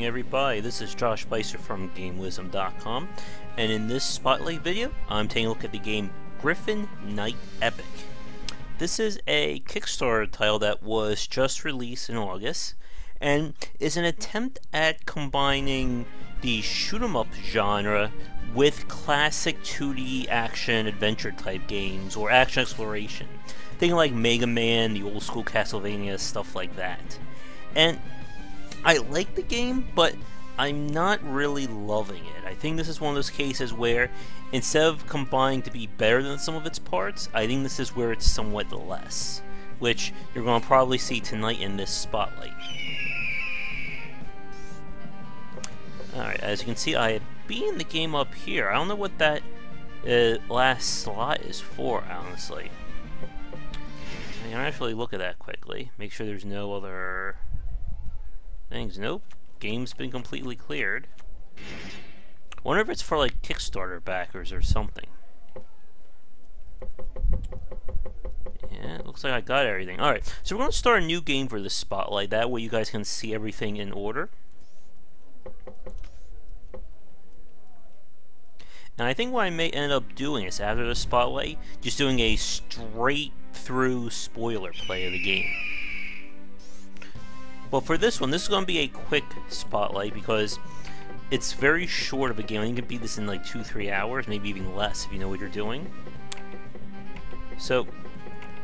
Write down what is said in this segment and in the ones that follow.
morning, everybody. This is Josh Spicer from GameWisdom.com, and in this spotlight video, I'm taking a look at the game Gryphon Night Epic. This is a Kickstarter title that was just released in August, and is an attempt at combining the shoot-'em-up genre with classic 2D action adventure type games or action exploration. Thinking like Mega Man, the old school Castlevania, stuff like that. And I like the game, but I'm not really loving it. I think this is one of those cases where instead of combining to be better than some of its parts, I think this is where it's somewhat less, which you're going to probably see tonight in this spotlight. Alright, as you can see, I have beaten the game up here. I don't know what that last slot is for, honestly. I can actually look at that quickly, make sure there's no other things. Nope, game's been completely cleared. Wonder if it's for like Kickstarter backers or something. Yeah, it looks like I got everything. Alright, so we're going to start a new game for this spotlight. That way you guys can see everything in order. And I think what I may end up doing is, after the spotlight, just doing a straight through spoiler play of the game. But for this one, this is going to be a quick spotlight because it's very short of a game. You can beat this in like 2-3 hours, maybe even less if you know what you're doing. So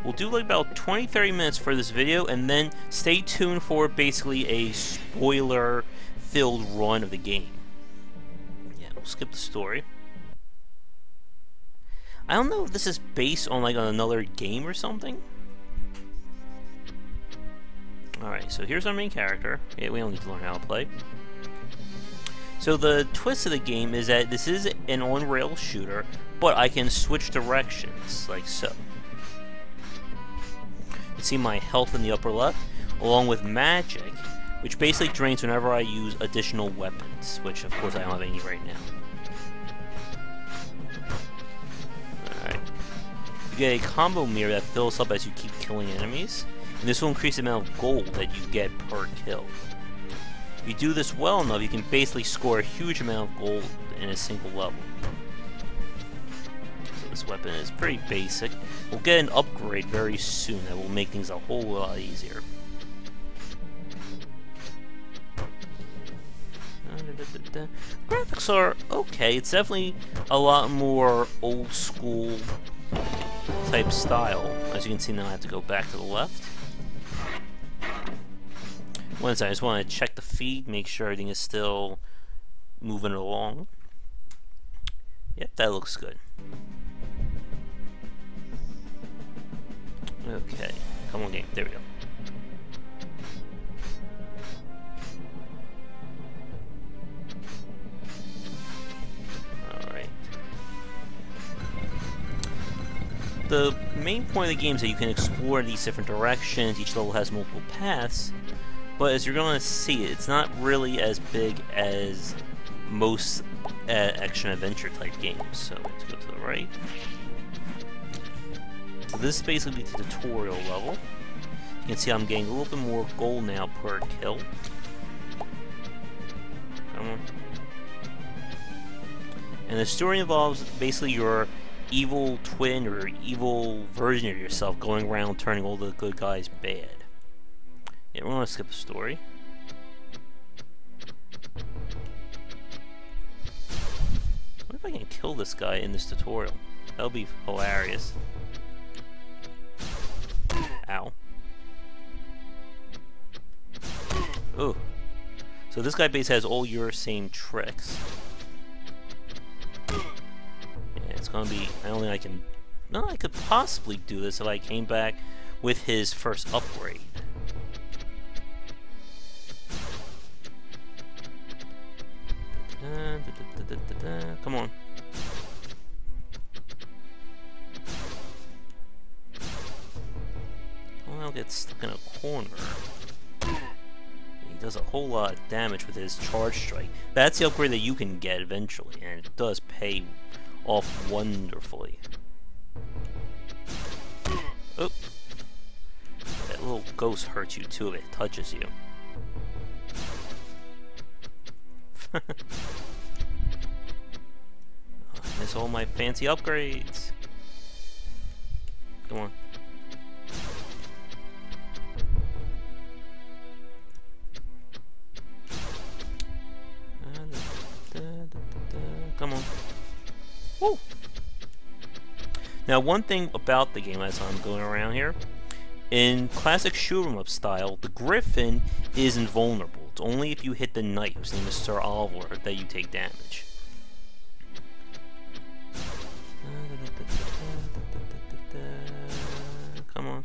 we'll do like about 20-30 minutes for this video, and then stay tuned for basically a spoiler filled run of the game. Yeah, we'll skip the story. I don't know if this is based on like on another game or something. Alright, so here's our main character. Yeah, we don't need to learn how to play. So the twist of the game is that this is an on-rail shooter, but I can switch directions, like so. You can see my health in the upper left, along with magic, which basically drains whenever I use additional weapons, which of course I don't have any right now. You get a combo mirror that fills up as you keep killing enemies, and this will increase the amount of gold that you get per kill. If you do this well enough, you can basically score a huge amount of gold in a single level. So this weapon is pretty basic. We'll get an upgrade very soon that will make things a whole lot easier. Graphics are okay. It's definitely a lot more old school type style. As you can see now, I have to go back to the left. One second, I just want to check the feed, make sure everything is still moving along. Yep, that looks good. Okay, come on game, there we go. The main point of the game is that you can explore these different directions. Each level has multiple paths, but as you're going to see, it's not really as big as most action-adventure type games. So let's go to the right. So this is basically the tutorial level. You can see I'm getting a little bit more gold now per kill. Come on. And the story involves basically your evil twin or evil version of yourself going around turning all the good guys bad. Yeah, we're gonna skip the story. What if I can kill this guy in this tutorial? That would be hilarious. Ow. Ooh. So this guy basically has all your same tricks. It's gonna be, I don't think I can, no, I could possibly do this if I came back with his first upgrade. Come on. Well, I'll get stuck in a corner. He does a whole lot of damage with his charge strike. That's the upgrade that you can get eventually, and it does pay off wonderfully. Oh, that little ghost hurts you too if it touches you. Miss all my fancy upgrades. Come on. Come on. Woo! Now, one thing about the game as I'm going around here, in classic shoot 'em up style, the Gryphon is invulnerable. It's only if you hit the knight, whose name is Sir Oliver, that you take damage. Come on.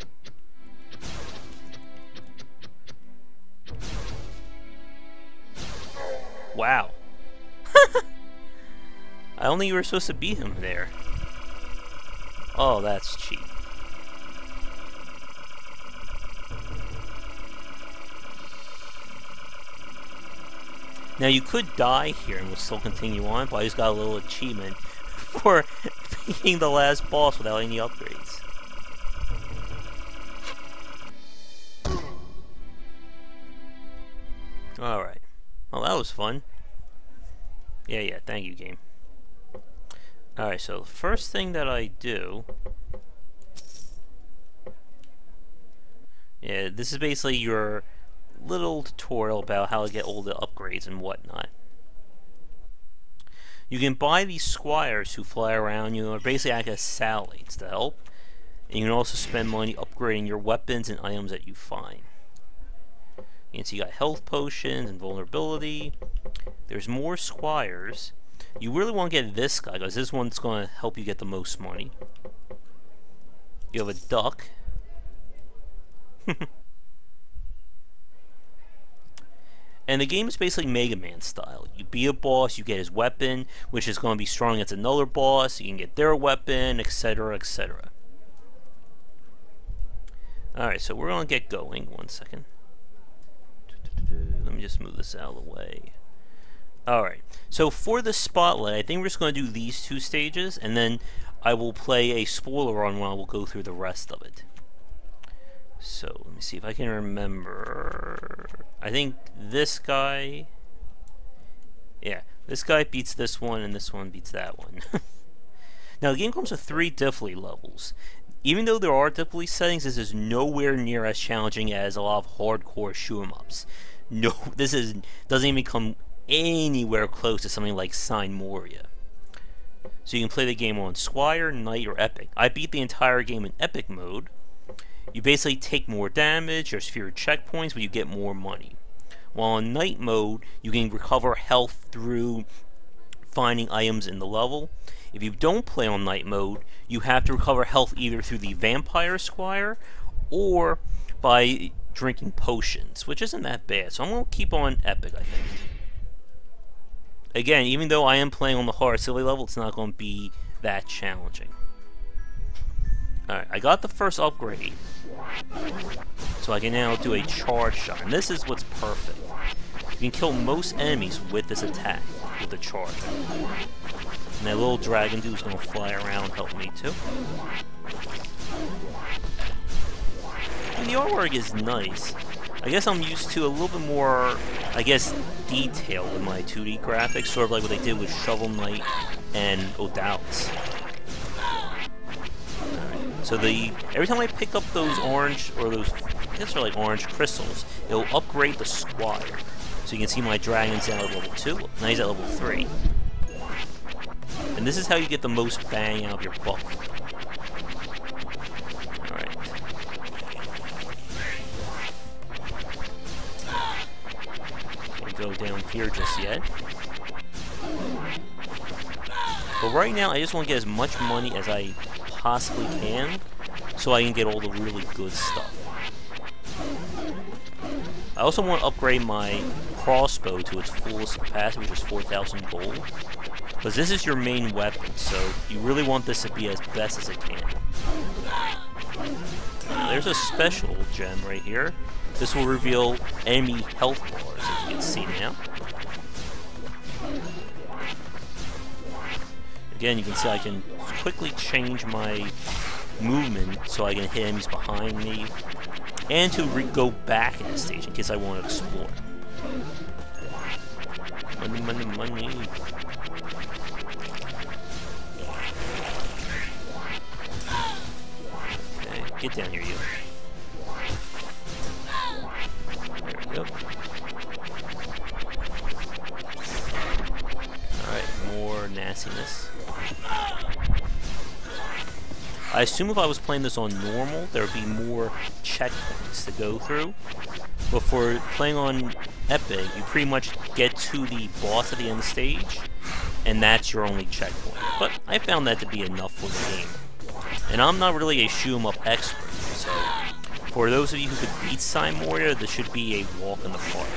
Wow. I don't think you were supposed to beat him there. Oh, that's cheap. Now you could die here and we'll still continue on, but I just got a little achievement for beating the last boss without any upgrades. Alright. Well, that was fun. Yeah, thank you, game. Alright, so the first thing that I do... Yeah, this is basically your little tutorial about how to get all the upgrades and whatnot. You can buy these squires who fly around you, or basically act as satellites to help. And you can also spend money upgrading your weapons and items that you find. You can see you got health potions and vulnerability. There's more squires. You really want to get this guy, because this one's going to help you get the most money. You have a duck. And the game is basically Mega Man style. You beat a boss, you get his weapon, which is going to be strong against another boss. You can get their weapon, etc., etc. Alright, so we're going to get going. 1 second. Let me just move this out of the way. Alright, so for the spotlight, I think we're just going to do these 2 stages, and then I will play a spoiler run while we'll go through the rest of it. So, let me see if I can remember. I think this guy... Yeah, this guy beats this one, and this one beats that one. Now, the game comes with 3 difficulty levels. Even though there are difficulty settings, this is nowhere near as challenging as a lot of hardcore shoot-em-ups. No, this doesn't even come anywhere close to something like Sign Moria. So you can play the game on Squire, Knight, or Epic. I beat the entire game in Epic mode. You basically take more damage, there's fewer checkpoints, but you get more money. While in Knight mode, you can recover health through finding items in the level. If you don't play on Knight mode, you have to recover health either through the Vampire Squire or by drinking potions, which isn't that bad. So I'm going to keep on Epic, I think. Again, even though I am playing on the hard silly level, it's not going to be that challenging. Alright, I got the first upgrade, so I can now do a charge shot, and this is what's perfect. You can kill most enemies with this attack, with the charge. And that little dragon dude's gonna fly around and help me too. And the artwork is nice. I guess I'm used to a little bit more, I guess, detail in my 2D graphics, sort of like what they did with Shovel Knight and O'Dowd's. So every time I pick up those orange, or those, I guess they're like orange crystals, it'll upgrade the squire. So you can see my dragon's now at level 2, now he's at level 3. And this is how you get the most bang out of your buff. Alright. Can't go down here just yet. But right now, I just want to get as much money as I possibly can, so I can get all the really good stuff. I also want to upgrade my crossbow to its fullest capacity, which is 4,000 gold. Because this is your main weapon, so you really want this to be as best as it can. Now, there's a special gem right here. This will reveal enemy health bars, as you can see now. Again, you can see I can quickly change my movement so I can hit enemies behind me, and to go back in the stage in case I want to explore. Money, money, money. Okay, get down here, you. There we go. Alright, more nastiness. I assume if I was playing this on normal, there would be more checkpoints to go through. But for playing on Epic, you pretty much get to the boss at the end of the stage, and that's your only checkpoint. But I found that to be enough for the game. And I'm not really a shoot-'em-up expert, so for those of you who could beat Moria, this should be a walk in the park.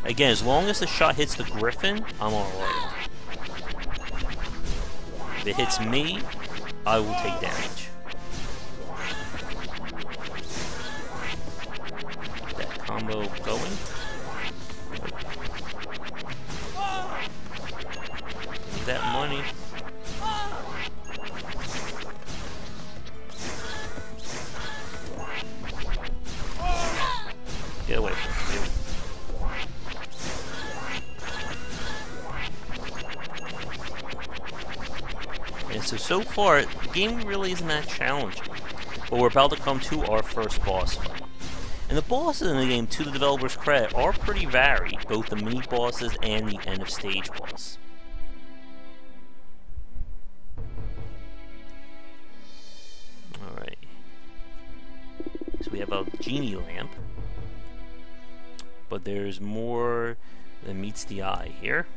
Again, as long as the shot hits the Gryphon, I'm alright. If it hits me, I will take damage. Get that combo going. Need that money. Get away from you. And so far, the game really isn't that challenging. But we're about to come to our first boss fight. And the bosses in the game, to the developers' credit, are pretty varied, both the mini bosses and the end of stage boss. Alright. So we have a genie lamp. But there's more than meets the eye here.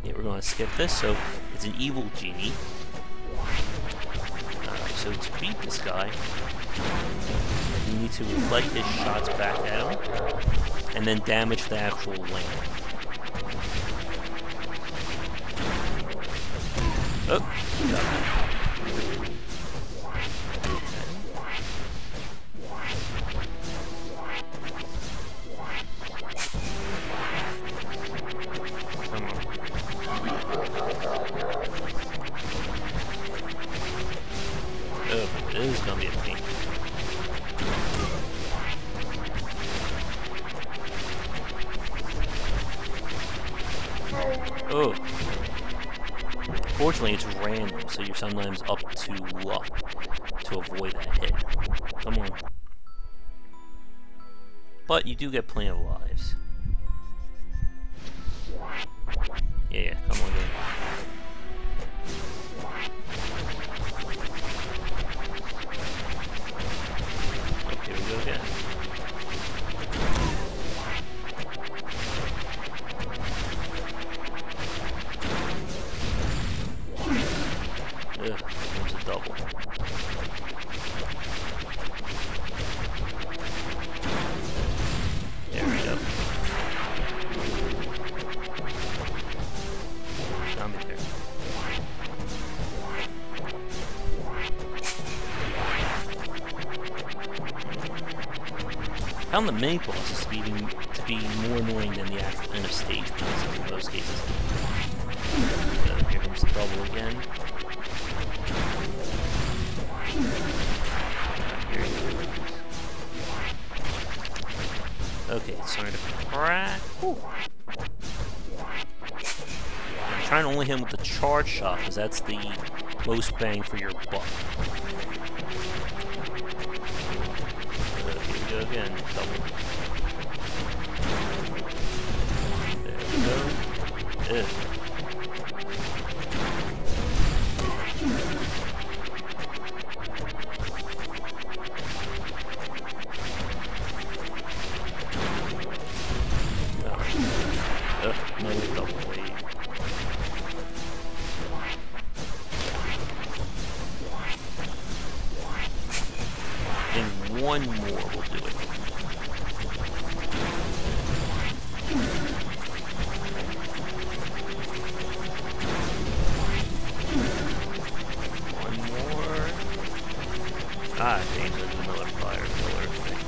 Yeah, we're going to skip this. So it's an evil genie. So to beat this guy, you need to reflect his shots back at him, and then damage the actual lamp. Oh, got it. This is gonna be a pain. Oh. Fortunately, it's random, so you're sometimes up to luck to avoid that hit. Come on. But you do get plenty of lives. Yeah, come on, dude. Here we go again. Ugh, there's a double. There we go. Found me there. I found the mini bosses to be more annoying than the actual end of stage bosses in most cases. Here comes the double again. Here he goes. Okay, it's starting to crack. Whew. I'm trying to only hit him with the charge shot because that's the most bang for your buck. Here we go again. Double. There we go. Ugh. Another double wave. And one more will do it. One more. Ah, James has another fire killer thing.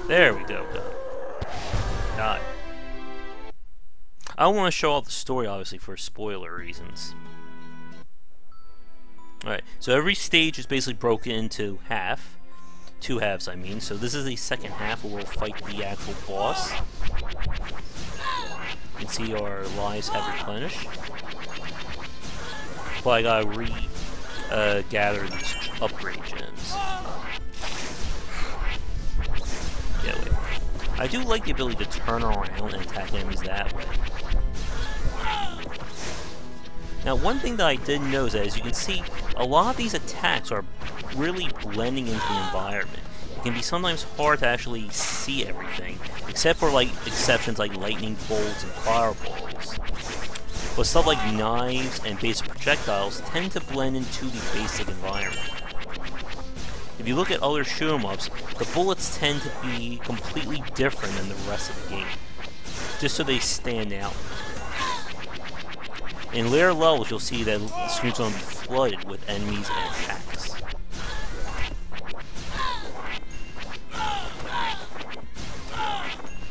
There we go. There we go. Got it. I don't want to show off the story, obviously, for spoiler reasons. Alright, so every stage is basically broken into half. 2 halves, I mean. So this is the second half where we'll fight the actual boss. You can see our lives have replenished. But I gotta gather these upgrade gems. Yeah, wait. I do like the ability to turn around and attack enemies that way. Now, one thing that I did notice, as you can see, a lot of these attacks are really blending into the environment. It can be sometimes hard to actually see everything, except for like exceptions like lightning bolts and fireballs. But stuff like knives and basic projectiles tend to blend into the basic environment. If you look at other shoot-'em-ups, the bullets tend to be completely different than the rest of the game, just so they stand out. In later levels, you'll see that the screen's going to be flooded with enemies and attacks.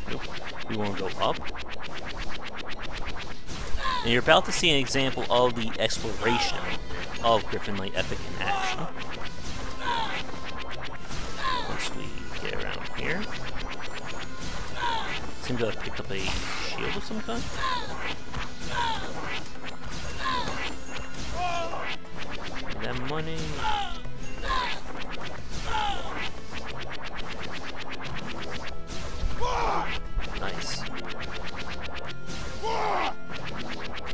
Nope. We want to go up. And you're about to see an example of the exploration of Gryphon Knight Epic in action. Once we get around here. Seems to have picked up a shield of some kind. That money. Nice.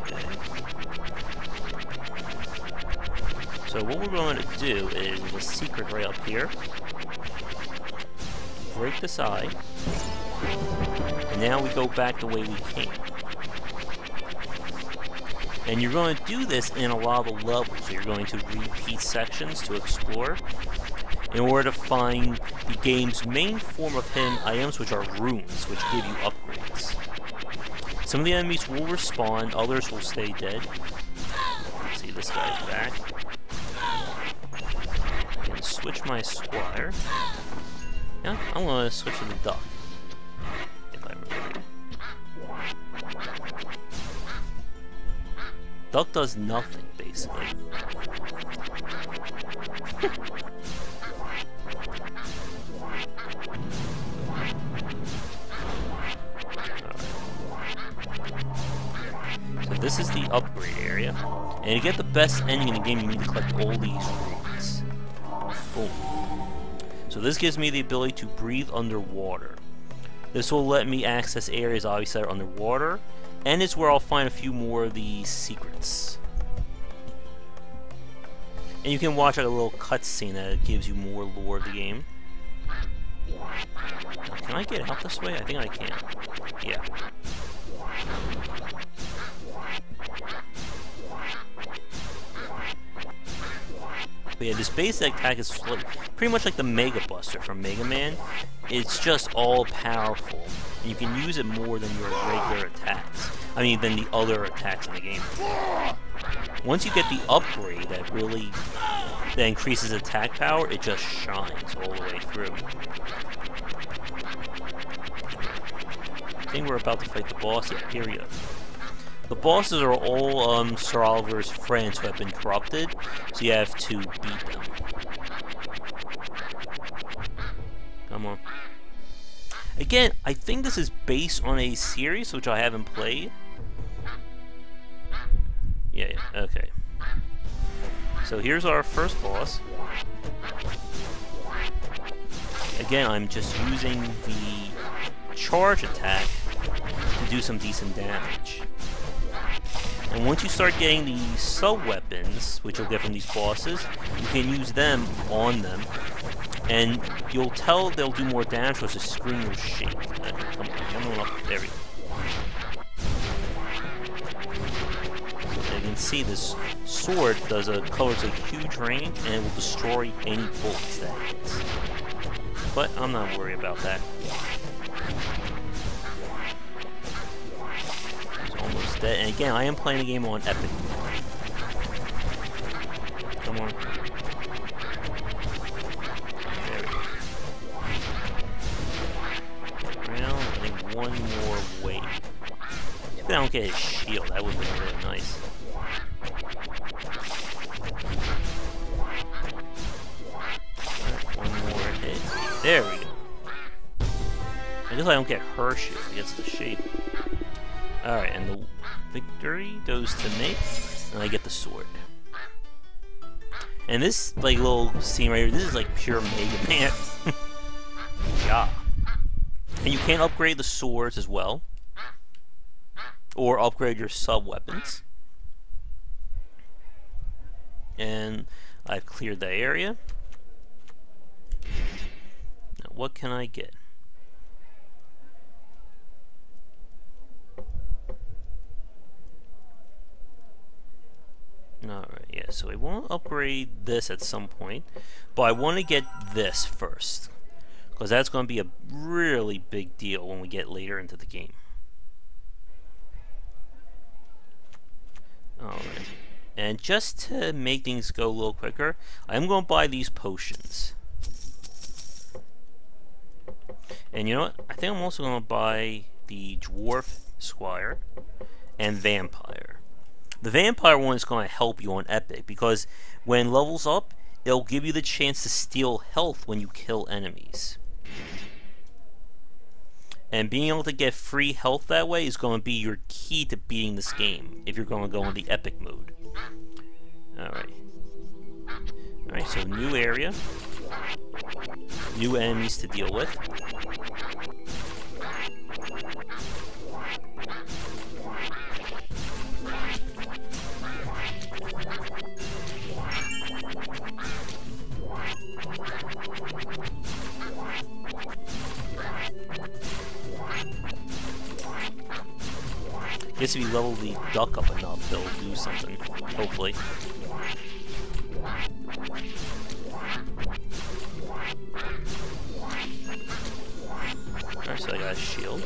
Okay. So what we're going to do is a secret right up here. Break this eye. And now we go back the way we came. And you're going to do this in a lot of the levels. So you're going to repeat sections to explore in order to find the game's main form of hidden items, which are runes, which give you upgrades. Some of the enemies will respawn, others will stay dead. Let's see, this guy's back. I can switch my squire. Yeah, I'm going to switch to the duck. If I remember. Duck does nothing, basically. So this is the upgrade area. And to get the best ending in the game, you need to collect all these runes. Boom. So this gives me the ability to breathe underwater. This will let me access areas obviously that are underwater, and it's where I'll find a few more of the secrets. And you can watch like a little cutscene that gives you more lore of the game. Now, can I get out this way? I think I can. Yeah. But yeah, this basic attack is pretty much like the Mega Buster from Mega Man. It's just all powerful, and you can use it more than your regular attacks. I mean, than the other attacks in the game. Once you get the upgrade that increases attack power, it just shines all the way through. I think we're about to fight the boss. Yeah, here we go. The bosses are all Sir Oliver's friends who have been corrupted, so you have to beat them. Come on. Again, I think this is based on a series which I haven't played. Yeah, okay. So here's our first boss. Again, I'm just using the charge attack to do some decent damage. And once you start getting the sub-weapons, which you'll get from these bosses, you can use them on them. And you'll tell they'll do more damage as the screen will shake. Okay, come on up. There we go. So you can see this sword covers a huge range, and it will destroy any bullets that hits. But I'm not worried about that. Almost dead. And again, I am playing the game on Epic. Come on. There we go. Well, I think one more wave. Too bad I don't get his shield. That would have been really nice. There we go. I guess I don't get her shape, it gets the shape. Alright, and the victory goes to me, and I get the sword. And this, like, little scene right here, this is like pure Mega Man. Yeah. And you can upgrade the swords as well. Or upgrade your sub-weapons. And I've cleared the area. Now, what can I get? Alright, yeah, so I want to upgrade this at some point, but I want to get this first, because that's going to be a really big deal when we get later into the game. Alright, and just to make things go a little quicker, I'm going to buy these potions. And you know what? I think I'm also going to buy the Dwarf, Squire, and Vampire. The Vampire one is going to help you on Epic, because when levels up, it'll give you the chance to steal health when you kill enemies. And being able to get free health that way is going to be your key to beating this game, if you're going to go in the Epic mode. Alright. Alright, so new area. New enemies to deal with. I guess if you level the duck up enough, they'll do something, hopefully. Alright, so I got a shield.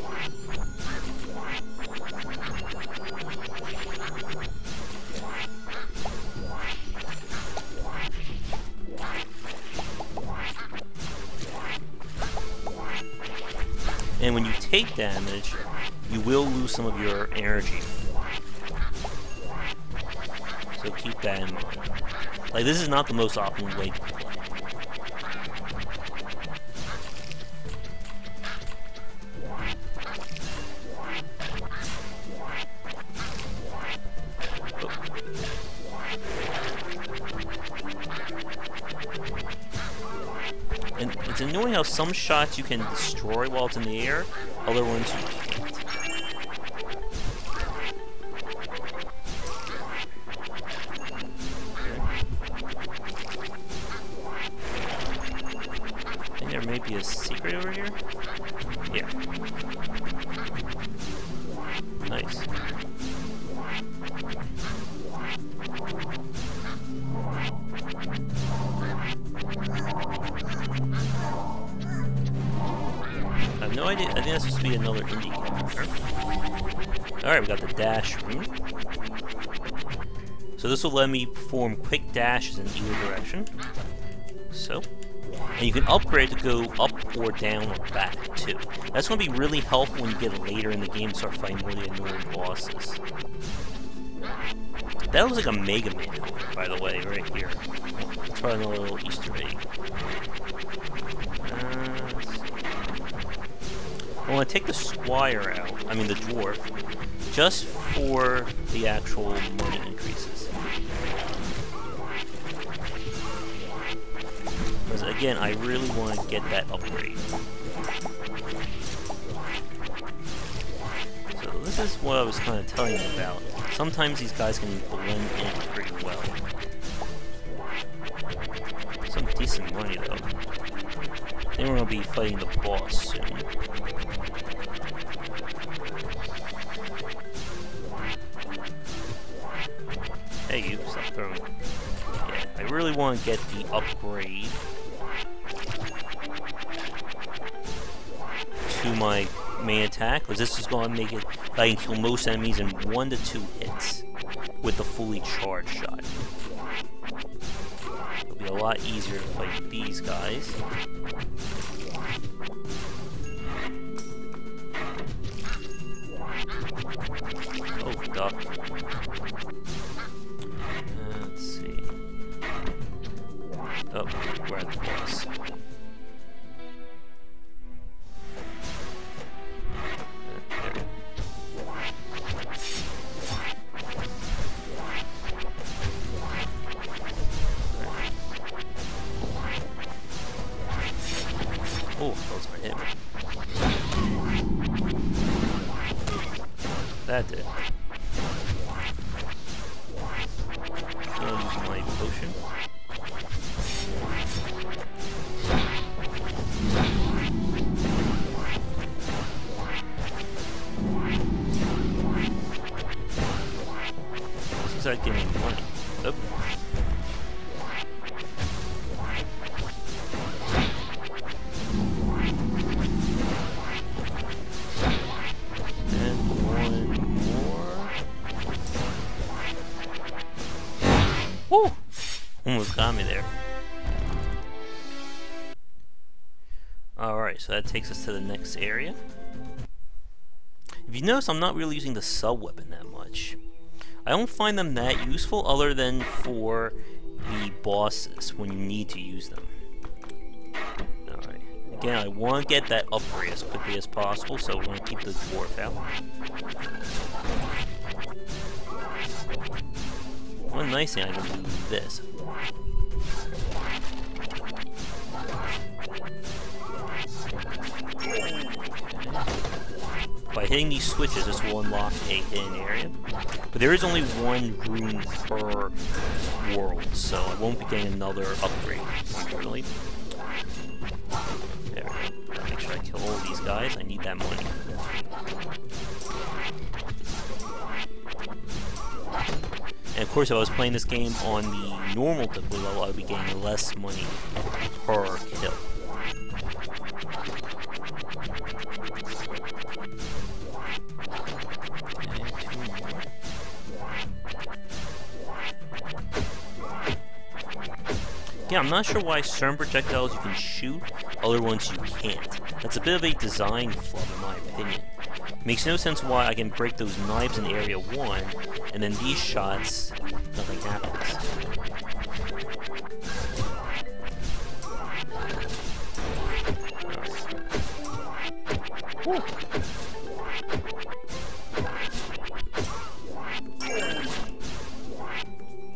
And when you take damage, you will lose some of your energy. So keep that in mind. Like, this is not the most optimal way to play. And it's annoying how some shots you can destroy while it's in the air, other ones you can't. I think there may be a secret over here. Yeah. Nice. I have no idea. I think that's supposed to be another indie character. Alright, we got the dash room. So this will let me perform quick dashes in either direction. So. And you can upgrade to go up or down or back too. That's going to be really helpful when you get later in the game and start fighting more of the annoying bosses. That looks like a Mega Man helmet, by the way, right here. It's probably another little Easter egg. I want to take the Squire out, I mean the Dwarf, just for the actual money increases. Because again, I really want to get that upgrade. So this is what I was kind of telling you about. Sometimes these guys can blend in pretty well. Some decent money though. I think we're going to be fighting the boss soon. Hey, you, stop throwing. Yeah, I really want to get the upgrade to my main attack, because this is going to make it that I can kill most enemies in 1 to 2 hits with the fully charged shot. It'll be a lot easier to fight these guys. Oh, duck. Let's see. Oh, we're at the boss. Oh, those are hit. That did. I'll use my potion. Seems like getting money. Nope. Woo! Almost got me there. Alright, so that takes us to the next area. If you notice, I'm not really using the sub-weapon that much. I don't find them that useful other than for the bosses when you need to use them. Alright. Again, I want to get that upgrade as quickly as possible, so I want to keep the dwarf out. One nice thing I can do is this. By hitting these switches, this will unlock a hidden area. But there is only one room per world, so I won't be getting another upgrade, really. There we go. Gotta make sure I kill all these guys. I need that money. And of course, if I was playing this game on the normal difficulty level, I would be getting less money per kill. And 2 more. Yeah, I'm not sure why certain projectiles you can shoot, other ones you can't. That's a bit of a design flaw in my opinion. Makes no sense why I can break those knives in Area 1, and then these shots, nothing happens. Woo.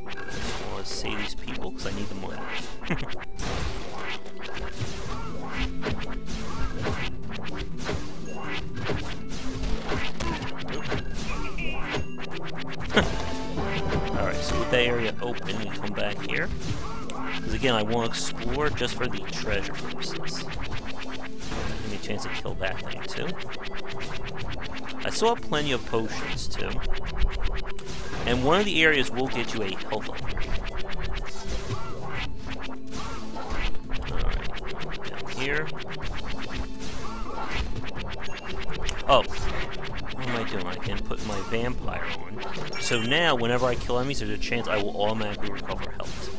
I want to save these people because I need the money. Alright, so with that area open, we come back here. Because again, I want to explore just for the treasure purposes. Give me a chance to kill that thing too. I still have plenty of potions too. And one of the areas will get you a health upgrade. Alright, down here. Oh. What am I doing? I can put my vampire on. So now, whenever I kill enemies, there's a chance I will automatically recover health.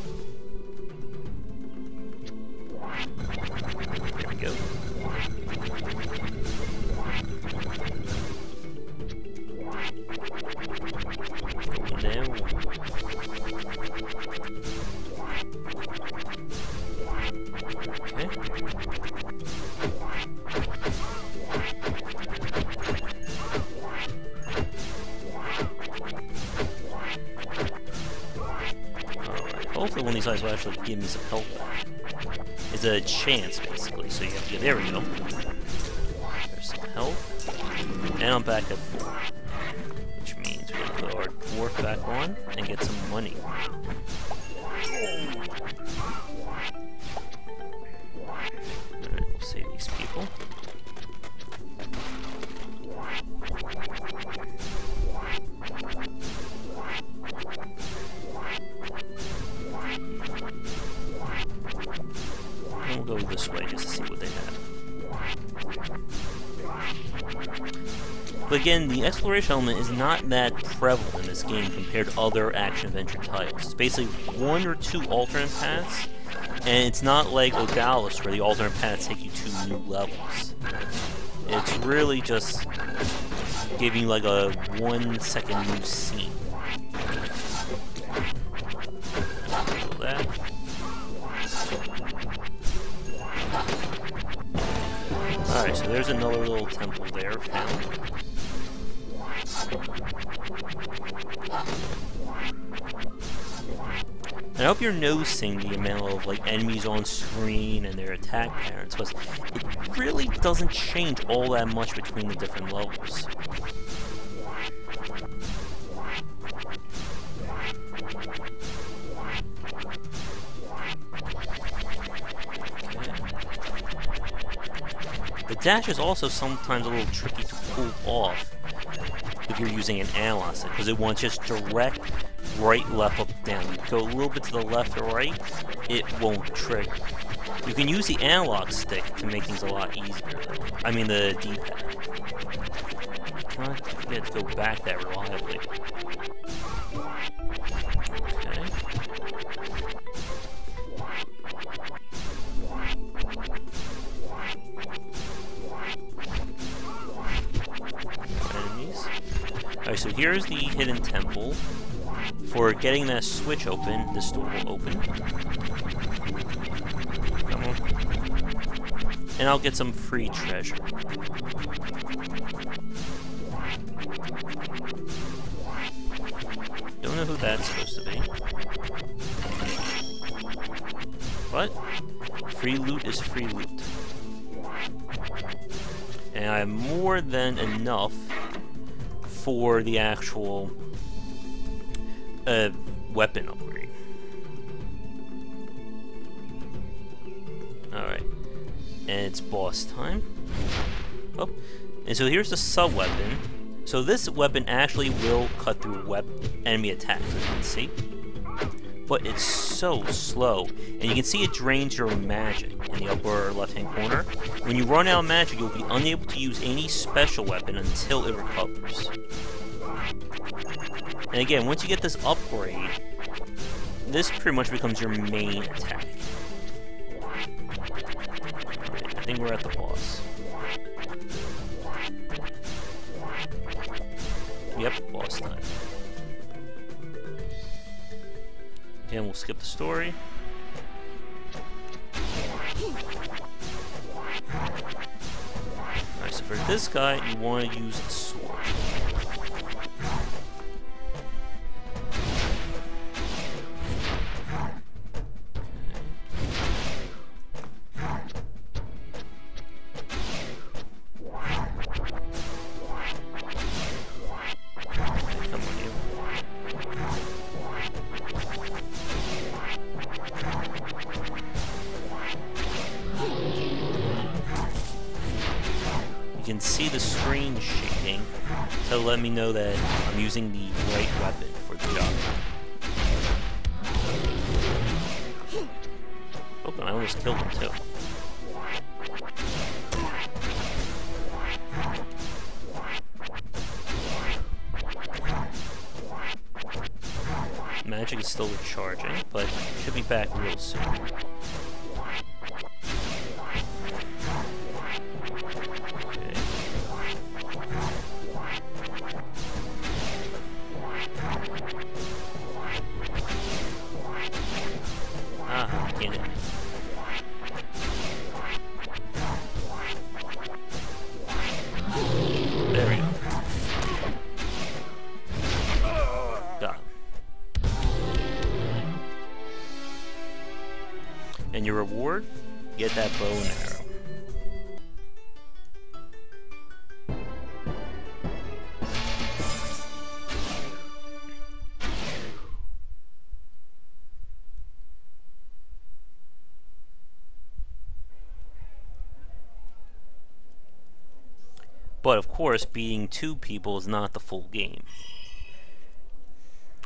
There we go. Now. Okay. Hopefully one of these guys will actually give me some health back. It's a chance, basically, so you have to get... There we go. There's some health. And I'm back at 4. Which means we're going to put our dwarf back on and get some money. Alright, we'll save these people. And we'll go this way just to see what they have. But again, the exploration element is not that prevalent in this game compared to other action-adventure titles. It's basically 1 or 2 alternate paths, and it's not like Odalis where the alternate paths take you to new levels. It's really just giving you like a 1-second new scene. So that. Alright, so there's another little temple there found. And I hope you're noticing the amount of like enemies on screen and their attack patterns, because it really doesn't change all that much between the different levels. The dash is also sometimes a little tricky to pull off if you're using an analog stick, because it wants just direct right, left, up, down. You go a little bit to the left or right, it won't trigger. You can use the analog stick to make things a lot easier. I mean the D-pad. You can't forget to go back that reliably. Okay. Enemies. Alright, so here's the hidden temple. For getting that switch open, this door will open. Come on. And I'll get some free treasure. Don't know who that's supposed to be. But free loot is free loot. And I have more than enough for the actual weapon upgrade. Alright. And it's boss time. Oh. And so here's the sub-weapon. So this weapon actually will cut through enemy attacks, as you can see. But it's so slow. And you can see it drains your magic in the upper left-hand corner. When you run out of magic, you'll be unable to use any special weapon until it recovers. And again, once you get this upgrade, this pretty much becomes your main attack. Alright, I think we're at the boss. Yep, boss time. Again, we'll skip the story. Alright, so for this guy, you want to use the sword. You can see the screen shaking to let me know that I'm using the right weapon for the job. Oh, and I almost killed him too. Magic is still recharging, but should be back real soon. Get it. There we go. Got him. And your reward? Get that bow and arrow. But of course, beating 2 people is not the full game.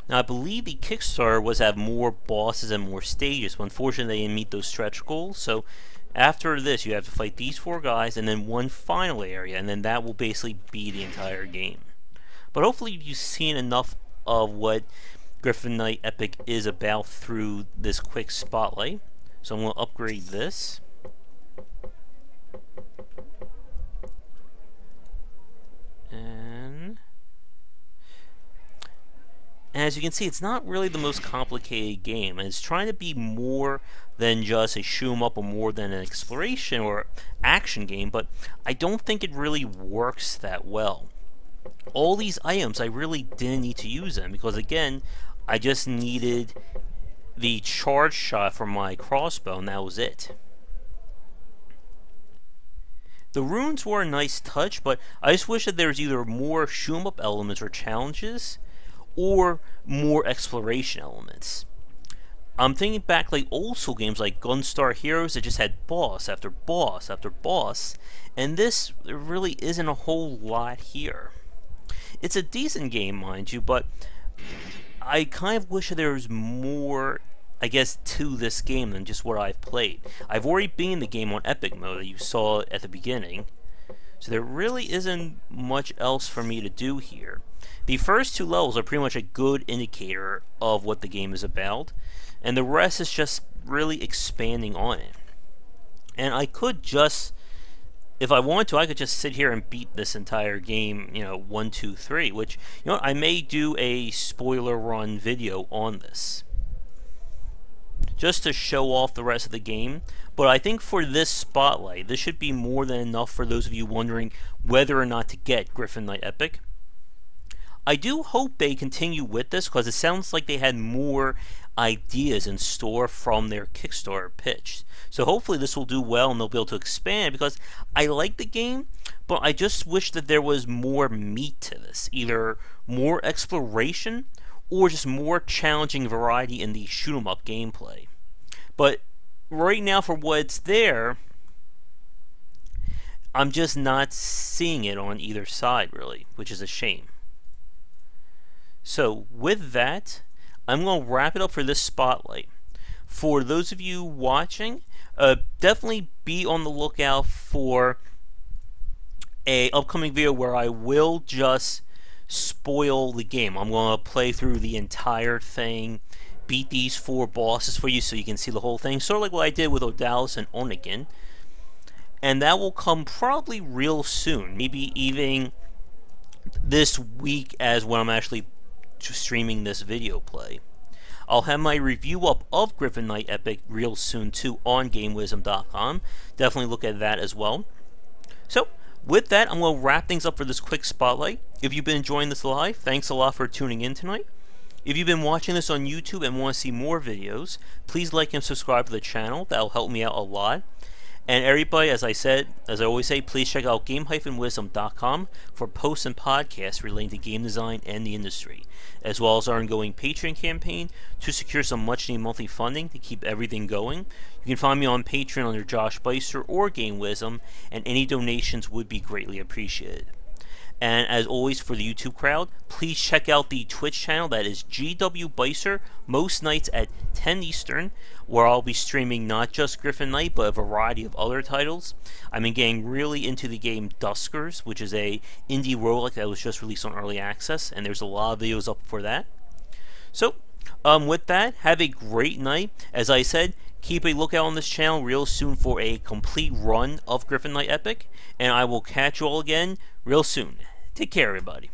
Now, I believe the Kickstarter was to have more bosses and more stages, but unfortunately they didn't meet those stretch goals. So after this, you have to fight these 4 guys and then one final area, and then that will basically be the entire game. But hopefully you've seen enough of what Gryphon Night Epic is about through this quick spotlight. So I'm going to upgrade this. And as you can see, it's not really the most complicated game, and it's trying to be more than just a shoot 'em up or more than an exploration or action game, but I don't think it really works that well. All these items, I really didn't need to use them, because again, I just needed the charge shot from my crossbow, and that was it. The runes were a nice touch, but I just wish that there was either more shoot 'em up elements or challenges, or more exploration elements. I'm thinking back like old school games like Gunstar Heroes that just had boss after boss after boss, and this there really isn't a whole lot here. It's a decent game, mind you, but I kind of wish that there was more, I guess, to this game than just what I've played. I've already beaten the game on Epic mode that you saw at the beginning, so there really isn't much else for me to do here. The first two levels are pretty much a good indicator of what the game is about, and the rest is just really expanding on it. And I could just, if I wanted to, I could just sit here and beat this entire game, 1, 2, 3, which, I may do a spoiler run video on this, just to show off the rest of the game. But I think for this spotlight, this should be more than enough for those of you wondering whether or not to get Gryphon Knight Epic. I do hope they continue with this, because it sounds like they had more ideas in store from their Kickstarter pitch. So hopefully this will do well and they'll be able to expand, because I like the game, but I just wish that there was more meat to this. Either more exploration, or just more challenging variety in the shoot 'em up gameplay. But right now, for what's there, I'm just not seeing it on either side, really, which is a shame. So with that, I'm going to wrap it up for this spotlight. For those of you watching, definitely be on the lookout for a upcoming video where I will just spoil the game. I'm going to play through the entire thing, beat these 4 bosses for you so you can see the whole thing, sort of like what I did with Odalis and Onigen. And that will come probably real soon, maybe even this week as when I'm actually streaming this video play. I'll have my review up of Gryphon Knight Epic real soon too on GameWisdom.com. Definitely look at that as well. So with that, I'm going to wrap things up for this quick spotlight. If you've been enjoying this live, thanks a lot for tuning in tonight. If you've been watching this on YouTube and want to see more videos, please like and subscribe to the channel. That'll help me out a lot. And everybody, as I always say, please check out Game-Wisdom.com for posts and podcasts relating to game design and the industry, as well as our ongoing Patreon campaign to secure some much-needed monthly funding to keep everything going. You can find me on Patreon under Josh Beiser or Game Wisdom, and any donations would be greatly appreciated. And as always, for the YouTube crowd, please check out the Twitch channel. That is GW Beiser, most nights at 10 Eastern, where I'll be streaming not just Gryphon Knight, but a variety of other titles. I've been getting really into the game Duskers, which is a indie roguelike that was just released on Early Access, and there's a lot of videos up for that. So, with that, have a great night. As I said, keep a lookout on this channel real soon for a complete run of Gryphon Knight Epic, and I will catch you all again real soon. Take care, everybody.